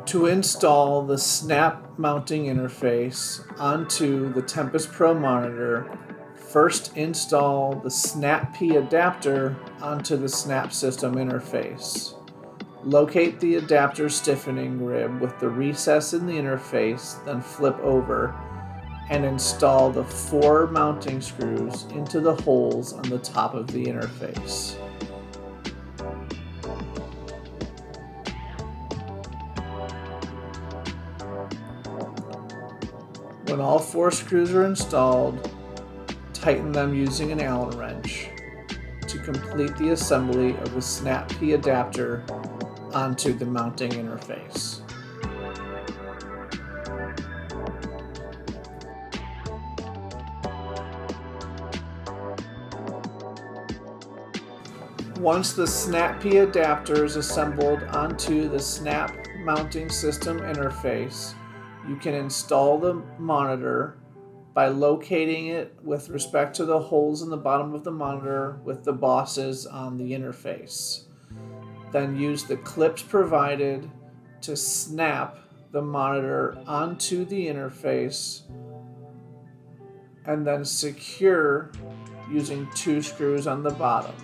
To install the snap mounting interface onto the Tempus Pro monitor, first install the Snap P adapter onto the Snap system interface. Locate the adapter stiffening rib with the recess in the interface, then flip over and install the 4 mounting screws into the holes on the top of the interface. When all 4 screws are installed, tighten them using an Allen wrench to complete the assembly of the Snap P adapter onto the mounting interface. Once the Snap P adapter is assembled onto the Snap mounting system interface, you can install the monitor by locating it with respect to the holes in the bottom of the monitor with the bosses on the interface. Then use the clips provided to snap the monitor onto the interface and then secure using 2 screws on the bottom.